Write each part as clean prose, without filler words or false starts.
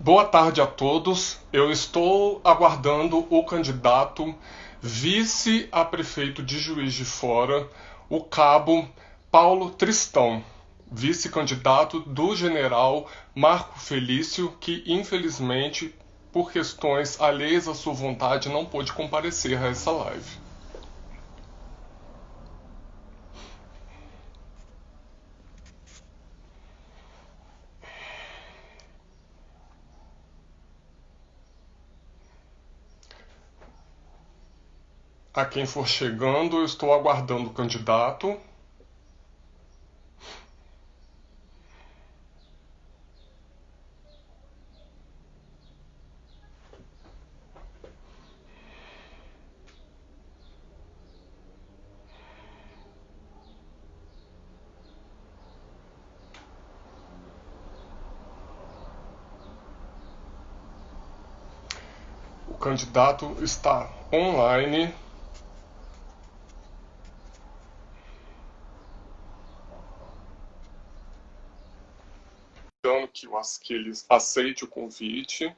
Boa tarde a todos. Eu estou aguardando o candidato vice a prefeito de Juiz de Fora, o cabo Paulo Tristão, vice-candidato do general Marco Felício, que infelizmente, por questões alheias à sua vontade, não pôde comparecer a essa live. A quem for chegando, eu estou aguardando o candidato. O candidato está online. Que ele aceite o convite.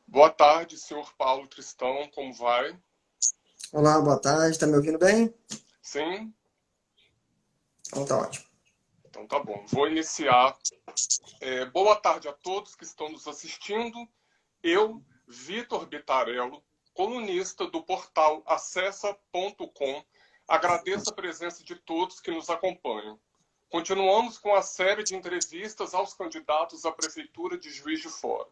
Boa tarde, senhor Paulo Tristão, como vai? Olá, boa tarde. Tá me ouvindo bem? Sim? Então tá ótimo. Então tá bom. Vou iniciar. Boa tarde a todos que estão nos assistindo. Eu, Vitor Bitarello, colunista do portal Acessa.com, agradeço a presença de todos que nos acompanham. Continuamos com a série de entrevistas aos candidatos à Prefeitura de Juiz de Fora.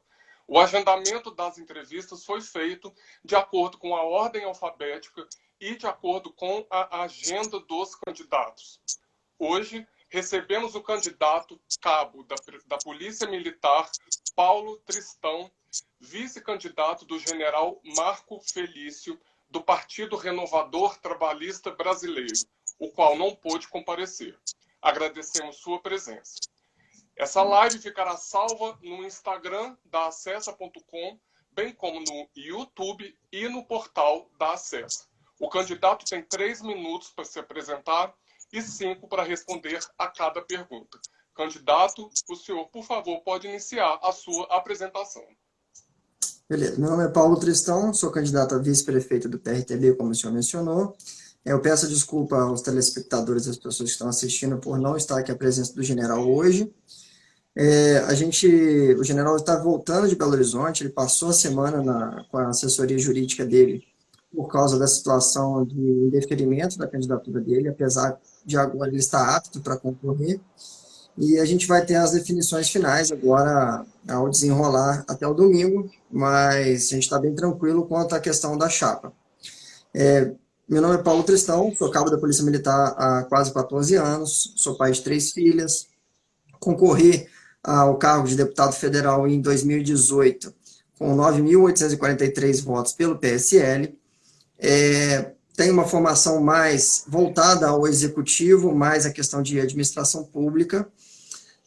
O agendamento das entrevistas foi feito de acordo com a ordem alfabética e de acordo com a agenda dos candidatos. Hoje, recebemos o candidato cabo da Polícia Militar, Paulo Tristão, vice-candidato do general Marco Felício, do Partido Renovador Trabalhista Brasileiro, o qual não pôde comparecer. Agradecemos sua presença. Essa live ficará salva no Instagram da Acessa.com, bem como no YouTube e no portal da Acessa. O candidato tem 3 minutos para se apresentar e 5 para responder a cada pergunta. Candidato, o senhor, por favor, pode iniciar a sua apresentação. Beleza. Meu nome é Paulo Tristão, sou candidato a vice-prefeito do PRTB, como o senhor mencionou. Eu peço desculpa aos telespectadores e às pessoas que estão assistindo por não estar aqui a presença do general hoje. O general está voltando de Belo Horizonte, ele passou a semana com a assessoria jurídica dele por causa da situação de indeferimento da candidatura dele, apesar de agora ele estar apto para concorrer. E a gente vai ter as definições finais agora ao desenrolar até o domingo, mas a gente está bem tranquilo quanto à questão da chapa. Meu nome é Paulo Tristão, sou cabo da Polícia Militar há quase 14 anos, sou pai de 3 filhas, concorri ao cargo de deputado federal em 2018 com 9.843 votos pelo PSL. Tenho uma formação mais voltada ao executivo, mais a questão de administração pública.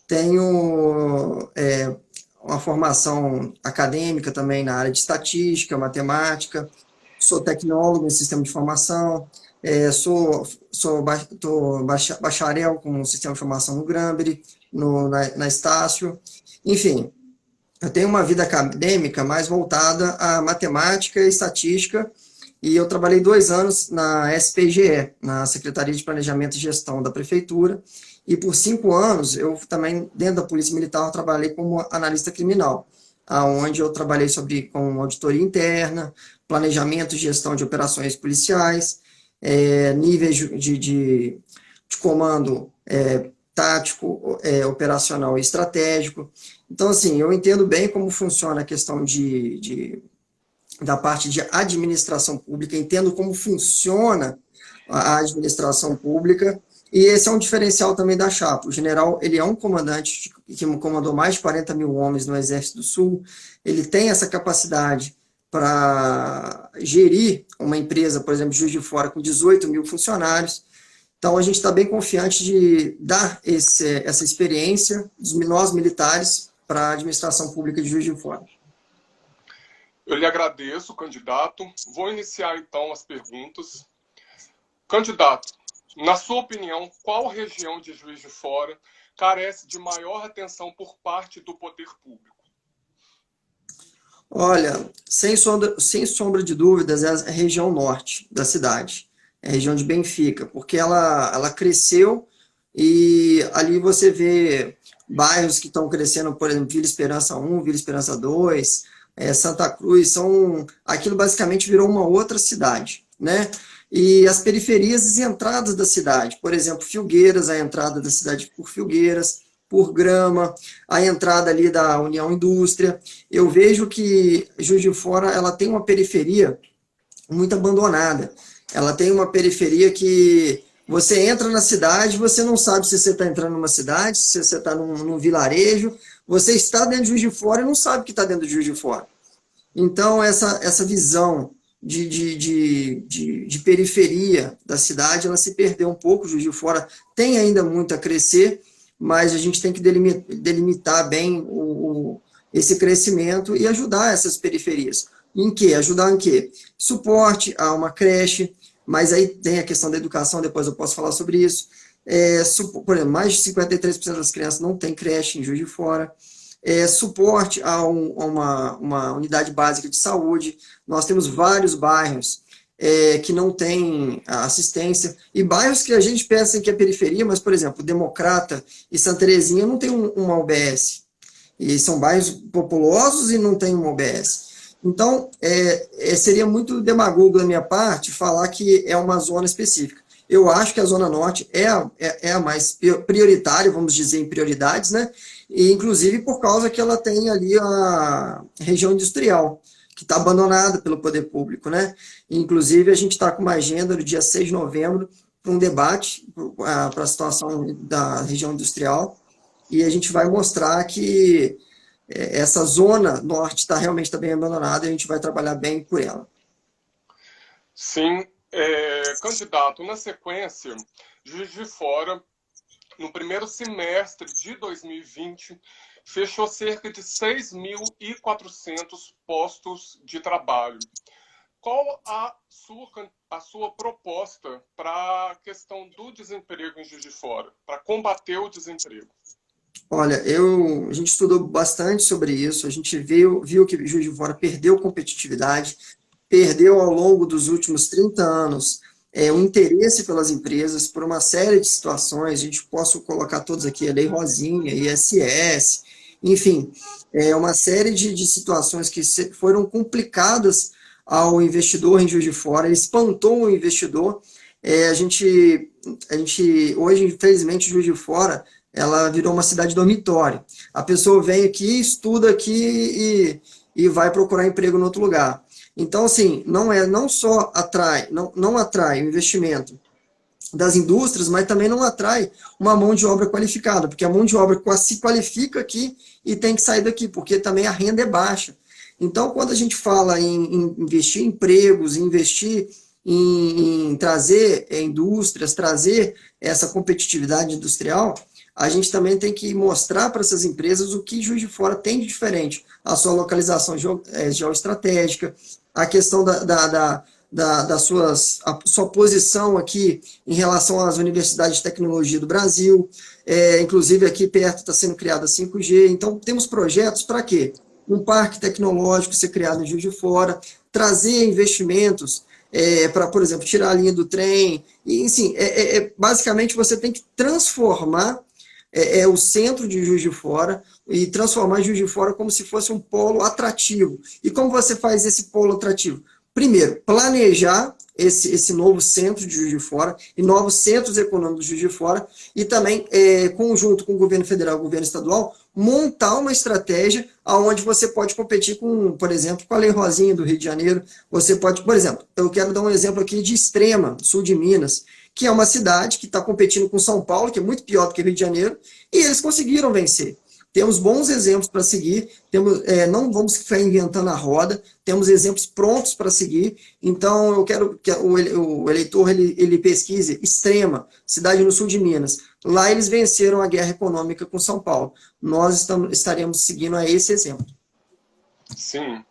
Tenho uma formação acadêmica também na área de estatística, matemática, sou tecnólogo em sistema de informação, sou bacharel com sistema de informação no Granbury, na Estácio, enfim, eu tenho uma vida acadêmica mais voltada à matemática e estatística, e eu trabalhei 2 anos na SPGE, na Secretaria de Planejamento e Gestão da Prefeitura, e por 5 anos, eu também, dentro da Polícia Militar, eu trabalhei como analista criminal, onde eu trabalhei com auditoria interna, planejamento e gestão de operações policiais, níveis de comando tático, operacional e estratégico. Então, assim, eu entendo bem como funciona a questão da parte de administração pública, entendo como funciona a administração pública, e esse é um diferencial também da chapa. O general, ele é um comandante que comandou mais de 40 mil homens no Exército do Sul, ele tem essa capacidade para gerir uma empresa, por exemplo, Juiz de Fora, com 18 mil funcionários. Então, a gente está bem confiante de dar essa experiência dos nós militares para a administração pública de Juiz de Fora. Eu lhe agradeço, candidato. Vou iniciar então as perguntas. Candidato, Na sua opinião, qual região de Juiz de Fora carece de maior atenção por parte do poder público? Olha, sem sombra de dúvidas, é a região norte da cidade, é a região de Benfica, porque ela cresceu e ali você vê bairros que estão crescendo, por exemplo, Vila Esperança 1, Vila Esperança 2, Santa Cruz, aquilo basicamente virou uma outra cidade, né? E as periferias e entradas da cidade, por exemplo, Filgueiras, a entrada da cidade por Filgueiras, por Grama, a entrada ali da União Indústria. Eu vejo que Juiz de Fora ela tem uma periferia muito abandonada. Ela tem uma periferia que você entra na cidade, você não sabe se você está entrando numa cidade, se você está num vilarejo, você está dentro de Juiz de Fora e não sabe que está dentro de Juiz de Fora. Então, essa visão de periferia da cidade, ela se perdeu um pouco. Juiz de Fora tem ainda muito a crescer, mas a gente tem que delimitar bem esse crescimento e ajudar essas periferias. Em quê? Ajudar em quê? Suporte a uma creche, mas aí tem a questão da educação, depois eu posso falar sobre isso. Por exemplo, mais de 53% das crianças não têm creche em Juiz de Fora. Suporte a uma unidade básica de saúde. Nós temos vários bairros que não têm assistência, e bairros que a gente pensa que é periferia, mas, por exemplo, Democrata e Santa Terezinha não tem uma UBS. E são bairros populosos e não tem uma UBS. Então, seria muito demagogo da minha parte falar que é uma zona específica. Eu acho que a Zona Norte é a mais prioritária, vamos dizer, em prioridades, né? E, inclusive, por causa que ela tem ali a região industrial, que está abandonada pelo poder público, né? Inclusive, a gente está com uma agenda no dia 6 de novembro para um debate para a situação da região industrial, e a gente vai mostrar que essa zona norte está realmente bem abandonada e a gente vai trabalhar bem por ela. Sim, candidato, na sequência, Juiz de Fora, no primeiro semestre de 2020, fechou cerca de 6.400 postos de trabalho. Qual a sua proposta para a questão do desemprego em Juiz de Fora, para combater o desemprego? Olha, a gente estudou bastante sobre isso, a gente viu que Juiz de Fora perdeu competitividade, perdeu ao longo dos últimos 30 anos o interesse pelas empresas por uma série de situações. A gente posso colocar todos aqui, a Lei Rosinha, ISS, enfim, uma série de situações que foram complicadas ao investidor em Juiz de Fora, ele espantou o investidor. Hoje, infelizmente, Juiz de Fora, ela virou uma cidade dormitório. A pessoa vem aqui, estuda aqui e vai procurar emprego em outro lugar. Então, assim, não só não atrai o investimento das indústrias, mas também não atrai uma mão de obra qualificada, porque a mão de obra se qualifica aqui e tem que sair daqui, porque também a renda é baixa. Então, quando a gente fala em investir em empregos, investir em trazer indústrias, trazer essa competitividade industrial, a gente também tem que mostrar para essas empresas o que Juiz de Fora tem de diferente. A sua localização geoestratégica, a questão a sua posição aqui em relação às universidades de tecnologia do Brasil, inclusive aqui perto está sendo criada a 5G. Então, temos projetos para quê? Um parque tecnológico ser criado em Juiz de Fora, trazer investimentos para, por exemplo, tirar a linha do trem. E, assim, basicamente, você tem que transformar o centro de Juiz de Fora e transformar Juiz de Fora como se fosse um polo atrativo. E como você faz esse polo atrativo? Primeiro, planejar esse novo centro de Juiz de Fora e novos centros econômicos de Juiz de Fora e também, conjunto com o governo federal e o governo estadual, montar uma estratégia onde você pode competir com, por exemplo, com a Lei Rosinha do Rio de Janeiro. Você pode, por exemplo, eu quero dar um exemplo aqui de Extrema, sul de Minas, que é uma cidade que está competindo com São Paulo, que é muito pior do que o Rio de Janeiro, e eles conseguiram vencer. Temos bons exemplos para seguir, não vamos ficar inventando a roda, temos exemplos prontos para seguir. Então, eu quero que o eleitor ele pesquise Extrema, cidade no sul de Minas. Lá eles venceram a guerra econômica com São Paulo. Nós estaremos seguindo a esse exemplo. Sim.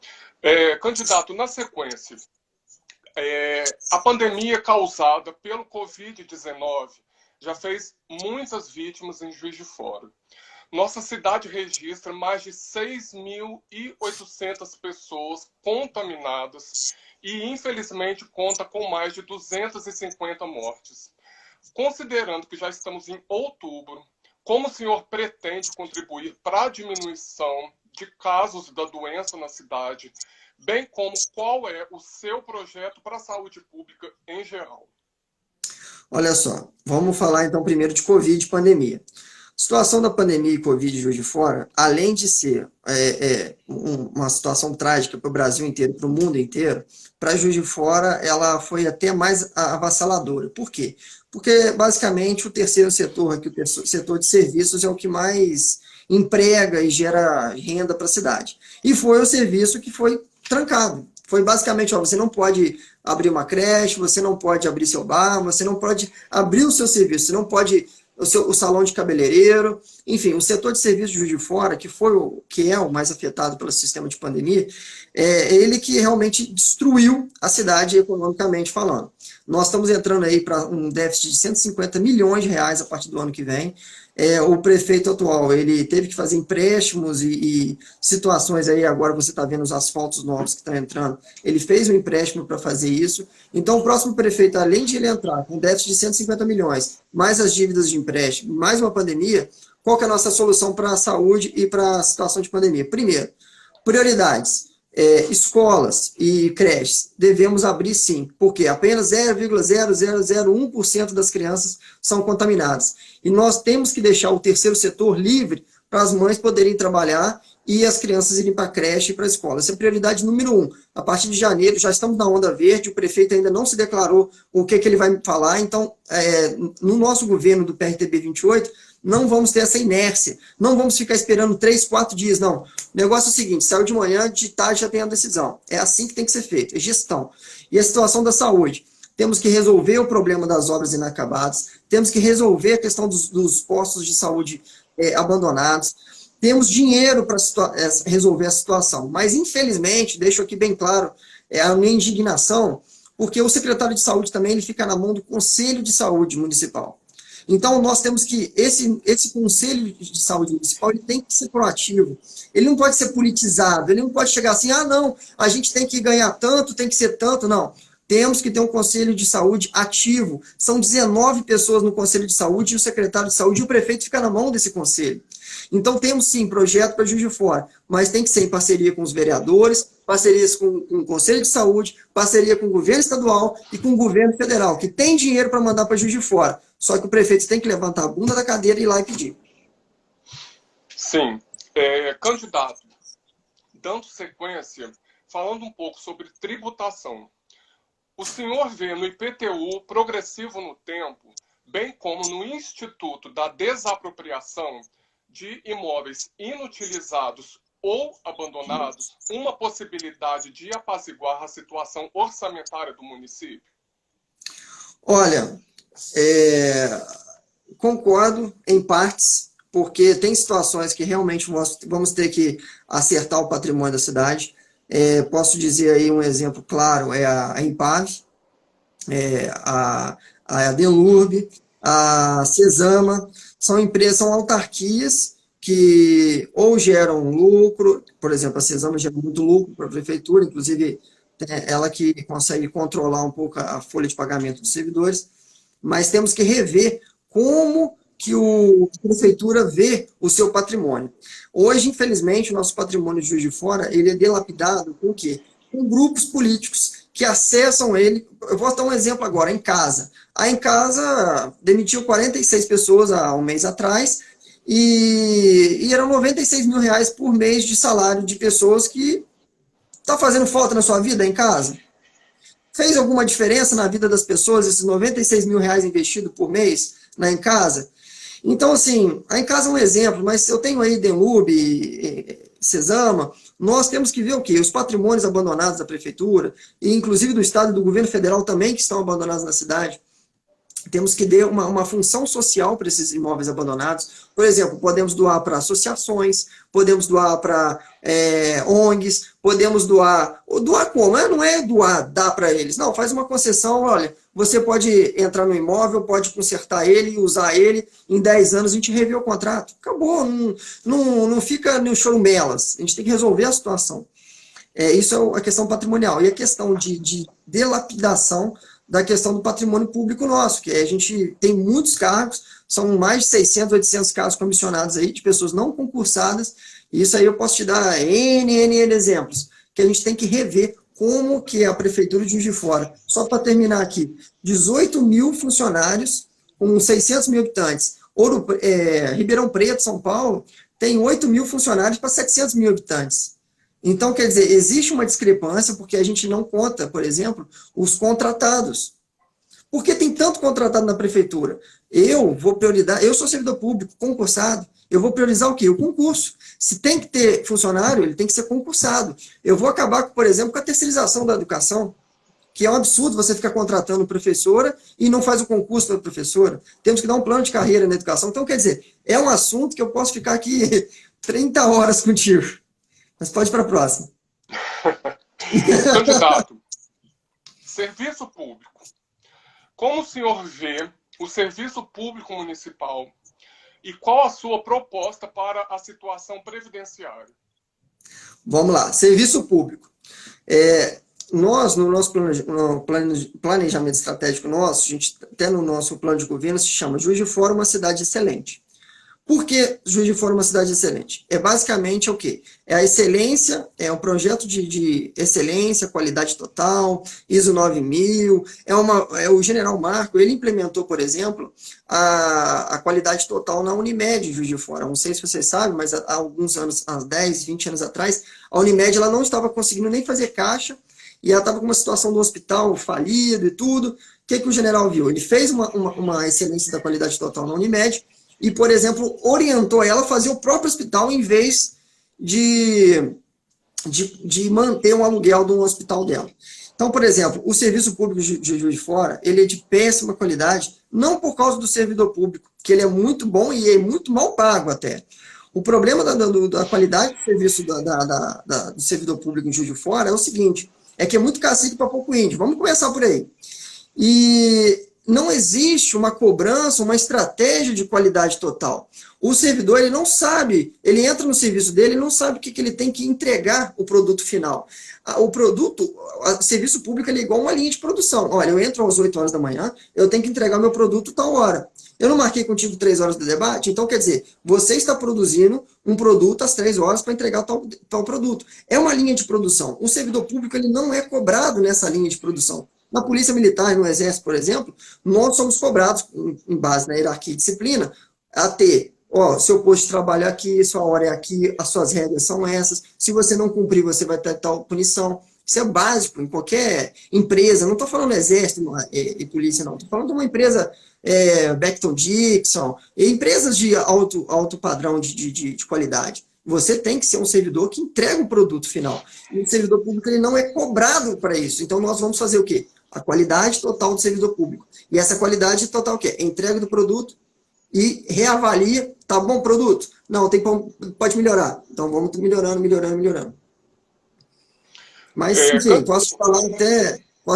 Candidato, na sequência, A pandemia causada pelo Covid-19 já fez muitas vítimas em Juiz de Fora. Nossa cidade registra mais de 6.800 pessoas contaminadas e, infelizmente, conta com mais de 250 mortes. Considerando que já estamos em outubro, como o senhor pretende contribuir para a diminuição de casos da doença na cidade, bem como qual é o seu projeto para a saúde pública em geral? Olha só, vamos falar então primeiro de Covid e pandemia. A situação da pandemia e Covid de Juiz de Fora, além de ser uma situação trágica para o Brasil inteiro, para o mundo inteiro, para Juiz de Fora ela foi até mais avassaladora. Por quê? Porque basicamente o terceiro setor, aqui, o setor de serviços, é o que mais emprega e gera renda para a cidade. E foi o serviço que foi trancado. Foi basicamente, ó, você não pode abrir uma creche, você não pode abrir seu bar, você não pode abrir o seu serviço, você não pode o salão de cabeleireiro, enfim, o setor de serviços de Juiz de Fora, que é o mais afetado pelo sistema de pandemia, é ele que realmente destruiu a cidade economicamente falando. Nós estamos entrando aí para um déficit de 150 milhões de reais a partir do ano que vem. O prefeito atual, ele teve que fazer empréstimos e situações aí, agora você está vendo os asfaltos novos que estão entrando, ele fez um empréstimo para fazer isso. Então, o próximo prefeito, além de ele entrar com um déficit de 150 milhões, mais as dívidas de empréstimo, mais uma pandemia, qual que é a nossa solução para a saúde e para a situação de pandemia? Primeiro, prioridades. Escolas e creches, devemos abrir sim, porque apenas 0,0001% das crianças são contaminadas. E nós temos que deixar o terceiro setor livre para as mães poderem trabalhar e as crianças irem para a creche e para a escola. Essa é a prioridade número 1. A partir de janeiro, já estamos na onda verde, o prefeito ainda não se declarou o que ele vai falar, então, no nosso governo do PRTB 28, não vamos ter essa inércia, não vamos ficar esperando 3, 4 dias, não. O negócio é o seguinte, saiu de manhã, de tarde já tem a decisão. É assim que tem que ser feito, é gestão. E a situação da saúde. Temos que resolver o problema das obras inacabadas, temos que resolver a questão dos postos de saúde abandonados, temos dinheiro para resolver a situação. Mas, infelizmente, deixo aqui bem claro a minha indignação, porque o secretário de saúde também ele fica na mão do Conselho de Saúde Municipal. Então, nós temos que, esse Conselho de Saúde Municipal, ele tem que ser proativo, ele não pode ser politizado, ele não pode chegar assim, não, a gente tem que ganhar tanto, tem que ser tanto, não. Temos que ter um Conselho de Saúde ativo, são 19 pessoas no Conselho de Saúde, e o secretário de Saúde e o prefeito ficam na mão desse conselho. Então, temos sim projeto para Juiz de Fora, mas tem que ser em parceria com os vereadores, parcerias com o Conselho de Saúde, parceria com o governo estadual e com o governo federal, que tem dinheiro para mandar para Juiz de Fora. Só que o prefeito tem que levantar a bunda da cadeira e ir lá e pedir. Sim. Candidato, dando sequência, falando um pouco sobre tributação. O senhor vê no IPTU progressivo no tempo, bem como no Instituto da Desapropriação de Imóveis Inutilizados ou abandonados, uma possibilidade de apaziguar a situação orçamentária do município? Olha, concordo em partes, porque tem situações que realmente vamos ter que acertar o patrimônio da cidade. Posso dizer aí um exemplo claro, a Empave, a Delurb, a Cesama, são autarquias que ou geram lucro, por exemplo, a Cesama gera muito lucro para a prefeitura, inclusive ela que consegue controlar um pouco a folha de pagamento dos servidores, mas temos que rever como que a prefeitura vê o seu patrimônio. Hoje, infelizmente, o nosso patrimônio de Juiz de Fora, ele é dilapidado com o quê? Com grupos políticos que acessam ele. Eu vou dar um exemplo agora, em casa. A Em Casa demitiu 46 pessoas há um mês atrás e eram 96 mil reais por mês de salário de pessoas que está fazendo falta na sua vida em casa? Fez alguma diferença na vida das pessoas esses 96 mil reais investidos por mês na Em Casa? Então, assim, a Em Casa é um exemplo, mas eu tenho aí Denlub, Cesama, nós temos que ver o quê? Os patrimônios abandonados da prefeitura, e inclusive do estado e do governo federal também, que estão abandonados na cidade. temos que dar uma função social para esses imóveis abandonados. Por exemplo, podemos doar para associações, podemos doar para ONGs, podemos doar... Doar como? Não é doar, dar para eles. Não, faz uma concessão, olha, você pode entrar no imóvel, pode consertar ele, usar ele, em 10 anos a gente revê o contrato. Acabou, não fica no chorumelas. A gente tem que resolver a situação. Isso é a questão patrimonial. E a questão de delapidação da questão do patrimônio público nosso, que a gente tem muitos cargos, são mais de 600, 800 cargos comissionados aí, de pessoas não concursadas, e isso aí eu posso te dar N exemplos, que a gente tem que rever como que a Prefeitura de Juiz de Fora, só para terminar aqui, 18 mil funcionários, com 600 mil habitantes, Ribeirão Preto, São Paulo, tem 8 mil funcionários para 700 mil habitantes. Então, quer dizer, existe uma discrepância porque a gente não conta, por exemplo, os contratados. Por que tem tanto contratado na prefeitura? Eu vou priorizar, eu sou servidor público, concursado, eu vou priorizar o quê? O concurso. Se tem que ter funcionário, ele tem que ser concursado. Eu vou acabar, por exemplo, com a terceirização da educação, que é um absurdo você ficar contratando professora e não faz o concurso da professora. Temos que dar um plano de carreira na educação. Então, quer dizer, é um assunto que eu posso ficar aqui 30 horas contigo. Mas pode ir para a próxima. Candidato, serviço público. Como o senhor vê o serviço público municipal e qual a sua proposta para a situação previdenciária? Vamos lá, serviço público. Nós, no nosso planejamento estratégico nosso, a gente até no nosso plano de governo se chama Juiz de Fora uma cidade excelente. Por que Juiz de Fora é uma cidade excelente? Basicamente o quê? É a excelência, é um projeto de excelência, qualidade total, ISO 9000, o General Marco, ele implementou, por exemplo, a qualidade total na Unimed Juiz de Fora. Não sei se vocês sabem, mas há alguns anos, há 10, 20 anos atrás, a Unimed ela não estava conseguindo nem fazer caixa, e ela estava com uma situação do hospital falido e tudo. O que o general viu? Ele fez uma excelência da qualidade total na Unimed, e, por exemplo, orientou ela a fazer o próprio hospital em vez de manter um aluguel de um hospital dela. Então, por exemplo, o serviço público de Juiz de Fora, ele é de péssima qualidade, não por causa do servidor público, que ele é muito bom e é muito mal pago até. O problema da qualidade do serviço do servidor público em Juiz de Fora é o seguinte, é que é muito cacique para pouco índio. Vamos começar por aí. E não existe uma cobrança, uma estratégia de qualidade total. O servidor, ele não sabe, ele entra no serviço dele, ele não sabe o que ele tem que entregar o produto final. O serviço público ele é igual uma linha de produção. Olha, eu entro às 8 horas da manhã, eu tenho que entregar meu produto tal hora. Eu não marquei contigo 3 horas de debate, então quer dizer, você está produzindo um produto às 3 horas para entregar tal produto. É uma linha de produção. O servidor público ele não é cobrado nessa linha de produção. Na Polícia Militar e no Exército, por exemplo, nós somos cobrados, em base na hierarquia e disciplina, a ter, seu posto de trabalho é aqui, sua hora é aqui, as suas regras são essas, se você não cumprir, você vai ter tal punição. Isso é básico em qualquer empresa, não estou falando Exército e Polícia, não, estou falando de uma empresa Becton Dickinson, empresas de alto padrão de qualidade. Você tem que ser um servidor que entrega o produto final. E o servidor público ele não é cobrado para isso. Então, nós vamos fazer o quê? A qualidade total do servidor público. E essa qualidade total o quê? Entrega do produto e reavalia. Tá bom o produto? Não, pode melhorar. Então, vamos melhorando. Mas, enfim, posso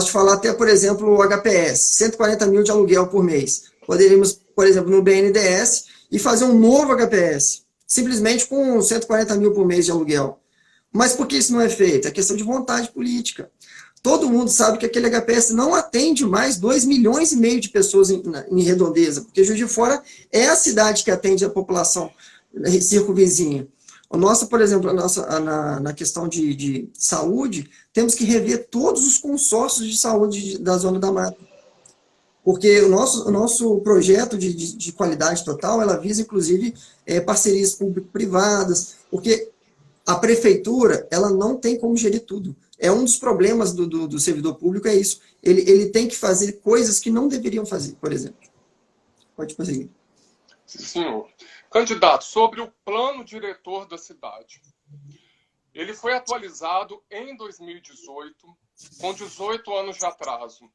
te falar até, por exemplo, o HPS. 140 mil de aluguel por mês. Poderíamos, por exemplo, no BNDES e fazer um novo HPS. Simplesmente com 140 mil por mês de aluguel. Mas por que isso não é feito? É questão de vontade política. Todo mundo sabe que aquele HPS não atende mais 2,5 milhões de pessoas em Redondeza, porque Juiz de Fora é a cidade que atende a população circunvizinha. O nosso, por exemplo, na questão de saúde, temos que rever todos os consórcios de saúde da Zona da Mata. Porque o nosso projeto de qualidade total, ela visa, inclusive, parcerias público-privadas, porque a prefeitura, ela não tem como gerir tudo. É um dos problemas do servidor público, é isso. Ele tem que fazer coisas que não deveriam fazer, por exemplo. Pode prosseguir. Sim, senhor. Candidato, sobre o plano diretor da cidade. Ele foi atualizado em 2018, com 18 anos de atraso.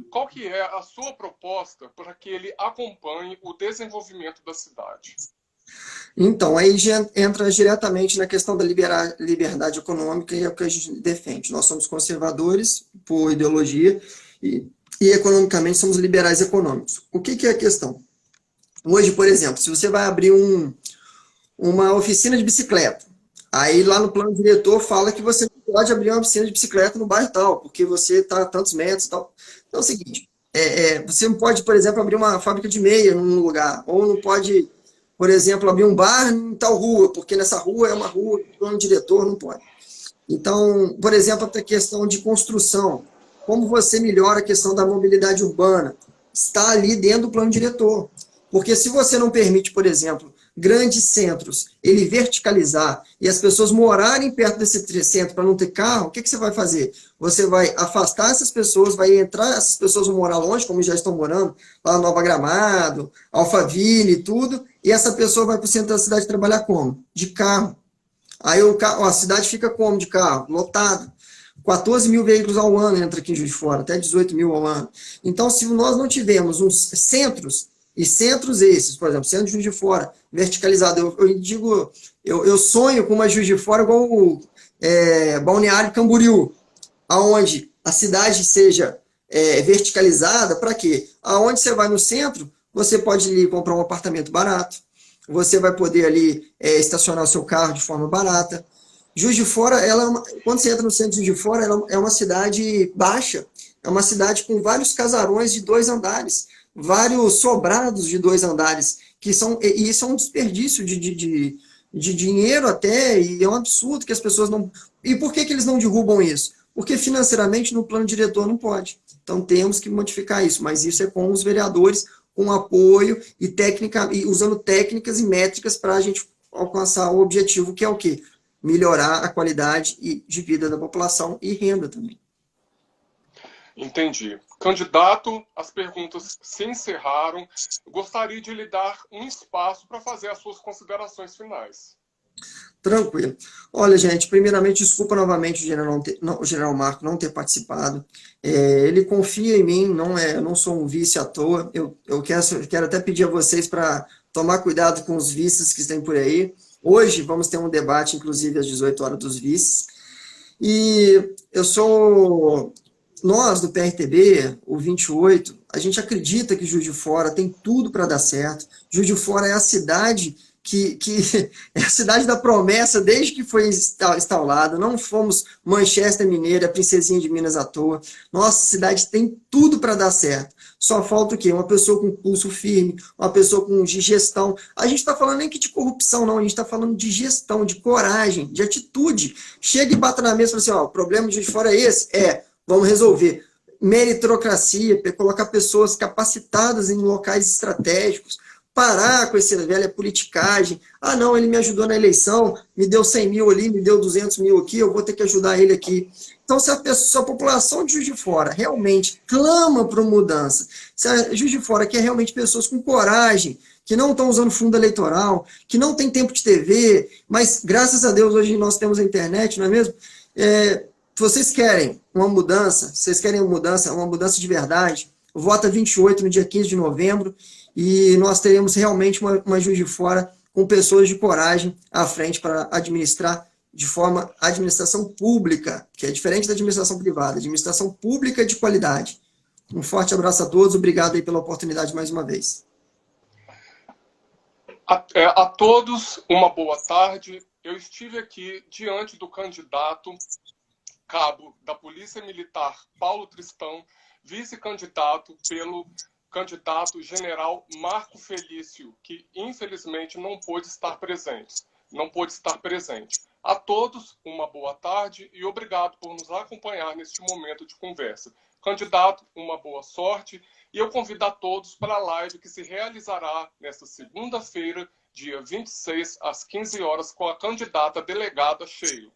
qual que é a sua proposta para que ele acompanhe o desenvolvimento da cidade? Então, aí já entra diretamente na questão da liberdade econômica e é o que a gente defende. Nós somos conservadores por ideologia e economicamente somos liberais econômicos. O que é a questão? Hoje, por exemplo, se você vai abrir uma oficina de bicicleta, aí lá no plano diretor fala que você não pode abrir uma oficina de bicicleta no bairro tal, porque você está a tantos metros e tal. Então é o seguinte, você não pode, por exemplo, abrir uma fábrica de meia num lugar, ou não pode, por exemplo, abrir um bar em tal rua, porque nessa rua é uma rua, o plano diretor não pode. Então, por exemplo, a questão de construção, como você melhora a questão da mobilidade urbana, está ali dentro do plano diretor. Porque se você não permite, por exemplo, grandes centros, ele verticalizar e as pessoas morarem perto desse centro para não ter carro, o que você vai fazer? Você vai afastar essas pessoas, vai entrar, essas pessoas vão morar longe, como já estão morando, lá no Nova Gramado, Alphaville e tudo, e essa pessoa vai para o centro da cidade trabalhar como? De carro. Aí a cidade fica como de carro? Lotada. 14 mil veículos ao ano entra aqui em Juiz de Fora, até 18 mil ao ano. Então, se nós não tivermos uns centros, e centros esses, por exemplo, centro de Juiz de Fora, verticalizado, eu sonho com uma Juiz de Fora igual o Balneário Camboriú, aonde a cidade seja verticalizada, para quê? Aonde você vai no centro, você pode ir comprar um apartamento barato, você vai poder ali estacionar o seu carro de forma barata. Juiz de Fora, quando você entra no centro de Juiz de Fora, ela é uma cidade baixa, é uma cidade com vários casarões de 2 andares, vários sobrados de 2 andares, e isso é um desperdício de dinheiro até, e é um absurdo que as pessoas não... E por que eles não derrubam isso? Porque financeiramente no plano diretor não pode. Então temos que modificar isso, mas isso é com os vereadores, com apoio e usando técnicas e métricas para a gente alcançar o objetivo, que é o quê? Melhorar a qualidade de vida da população e renda também. Entendi. Candidato, as perguntas se encerraram. Gostaria de lhe dar um espaço para fazer as suas considerações finais. Tranquilo. Olha, gente, primeiramente, desculpa novamente o general Marco não ter participado. Ele confia em mim, eu não sou um vice à toa. Eu quero até pedir a vocês para tomar cuidado com os vices que tem por aí. Hoje vamos ter um debate, inclusive, às 18 horas dos vices. E nós do PRTB, o 28, a gente acredita que Juiz de Fora tem tudo para dar certo. Juiz de Fora é a cidade que é a cidade da promessa desde que foi instalada. Não fomos Manchester Mineira, Princesinha de Minas à toa. Nossa cidade tem tudo para dar certo. Só falta o quê? Uma pessoa com pulso firme, uma pessoa de gestão. A gente está falando nem que de corrupção, não. A gente está falando de gestão, de coragem, de atitude. Chega e bata na mesa e fala assim, o problema de Juiz de Fora é esse? Vamos resolver. Meritocracia, colocar pessoas capacitadas em locais estratégicos, parar com essa velha politicagem. Não, ele me ajudou na eleição, me deu 100 mil ali, me deu 200 mil aqui, eu vou ter que ajudar ele aqui. Então, se a população de Juiz de Fora realmente clama por mudança, se a Juiz de Fora quer realmente pessoas com coragem, que não estão usando fundo eleitoral, que não tem tempo de TV, mas graças a Deus hoje nós temos a internet, não é mesmo? Se vocês querem uma mudança, uma mudança de verdade, vota 28 no dia 15 de novembro, e nós teremos realmente uma Juiz de Fora com pessoas de coragem à frente para administrar de forma administração pública, que é diferente da administração privada, administração pública de qualidade. Um forte abraço a todos, obrigado aí pela oportunidade mais uma vez. A todos, uma boa tarde. Eu estive aqui diante do candidato cabo da Polícia Militar, Paulo Tristão, vice-candidato pelo candidato general Marco Felício, que infelizmente não pôde estar presente. A todos, uma boa tarde e obrigado por nos acompanhar neste momento de conversa. Candidato, uma boa sorte e eu convido a todos para a live que se realizará nesta segunda-feira, dia 26, às 15 horas, com a candidata delegada Sheila.